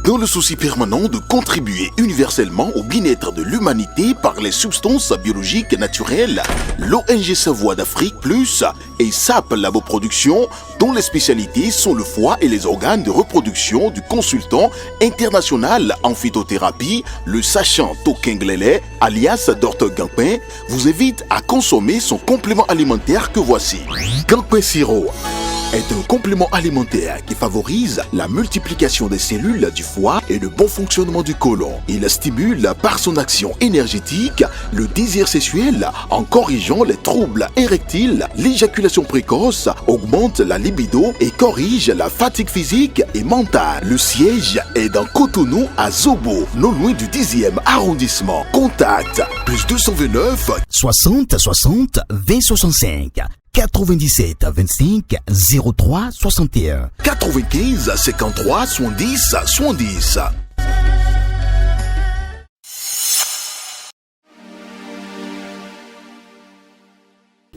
Dans le souci permanent de contribuer universellement au bien-être de l'humanité par les substances biologiques naturelles, l'ONG Savoie d'Afrique Plus et SAP Laboproduction, dont les spécialités sont le foie et les organes de reproduction du consultant international en phytothérapie, le sachant Tokenglele, alias Dr Gampin, vous invite à consommer son complément alimentaire que voici. Gampin Siro est un complément alimentaire qui favorise la multiplication des cellules du foie et le bon fonctionnement du côlon. Il stimule par son action énergétique le désir sexuel en corrigeant les troubles érectiles, l'éjaculation précoce, augmente la libido et corrige la fatigue physique et mentale. Le siège est dans Cotonou à Zobo, non loin du 10e arrondissement. Contact plus 229 60 60 20 65 97 25 03 61 95 53 70 70.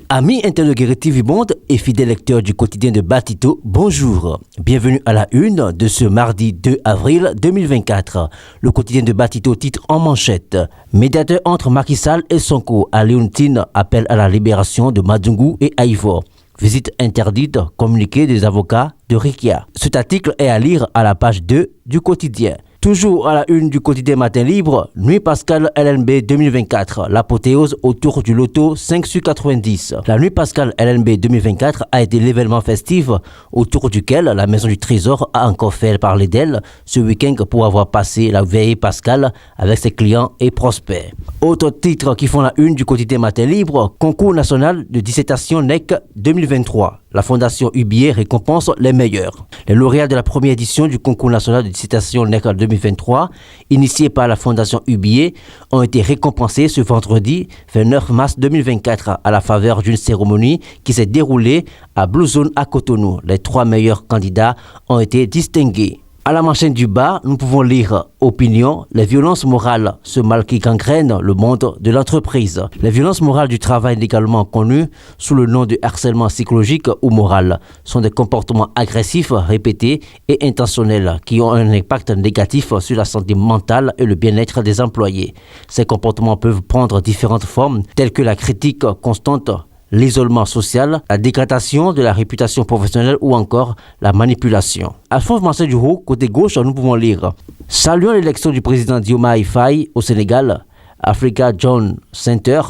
Amis internautes TV Monde et fidèles lecteurs du quotidien de Batito, bonjour. Bienvenue à la une de ce mardi 2 avril 2024. Le quotidien de Batito titre en manchette: médiateur entre Macky Sall et Sonko à Léontine appelle à la libération de Madungu et Ivor. Visite interdite, communiqué des avocats de Rikia. Cet article est à lire à la page 2 du quotidien. Toujours à la une du quotidien Matin Libre, Nuit Pascale LNB 2024, l'apothéose autour du loto 5 sur 90. La Nuit Pascale LNB 2024 a été l'événement festif autour duquel la Maison du Trésor a encore fait parler d'elle ce week-end pour avoir passé la veille pascale avec ses clients et prospects. Autres titres qui font la une du quotidien Matin Libre, concours national de dissertation NEC 2023. La Fondation UBA récompense les meilleurs. Les lauréats de la première édition du concours national de dissertation NEC 2023, initié par la Fondation UBA, ont été récompensés ce vendredi 29 mars 2024 à la faveur d'une cérémonie qui s'est déroulée à Blue Zone à Cotonou. Les 3 meilleurs candidats ont été distingués. À la manchette du bas, nous pouvons lire opinion, les violences morales, ce mal qui gangrène le monde de l'entreprise. Les violences morales du travail, légalement connues sous le nom de harcèlement psychologique ou moral, sont des comportements agressifs, répétés et intentionnels qui ont un impact négatif sur la santé mentale et le bien-être des employés. Ces comportements peuvent prendre différentes formes, telles que la critique constante, l'isolement social, la dégradation de la réputation professionnelle ou encore la manipulation. Alphonse Marcel Duro, côté gauche, nous pouvons lire: saluant l'élection du président Diomaye Faye au Sénégal, Africa John Center,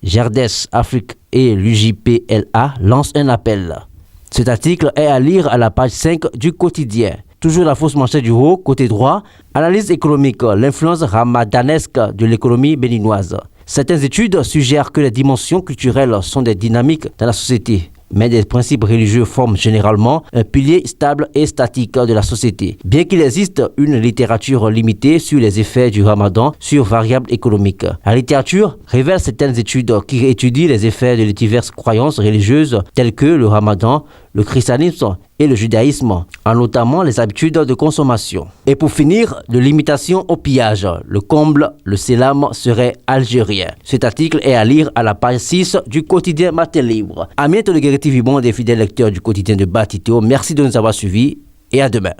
GERDES Afrique et l'UJPLA lancent un appel. Cet article est à lire à la page 5 du quotidien. Toujours la fausse manchette du haut, côté droit, analyse économique, l'influence ramadanesque de l'économie béninoise. Certaines études suggèrent que les dimensions culturelles sont des dynamiques dans la société, mais des principes religieux forment généralement un pilier stable et statique de la société. Bien qu'il existe une littérature limitée sur les effets du ramadan sur variables économiques, la littérature révèle certaines études qui étudient les effets de diverses croyances religieuses telles que le ramadan, le christianisme et le judaïsme, en notamment les habitudes de consommation. Et pour finir, de l'imitation au pillage, le comble, le sélam serait algérien. Cet article est à lire à la page 6 du quotidien Matin Libre. Amis de TV Monde des fidèles lecteurs du quotidien de Batito, merci de nous avoir suivis et à demain.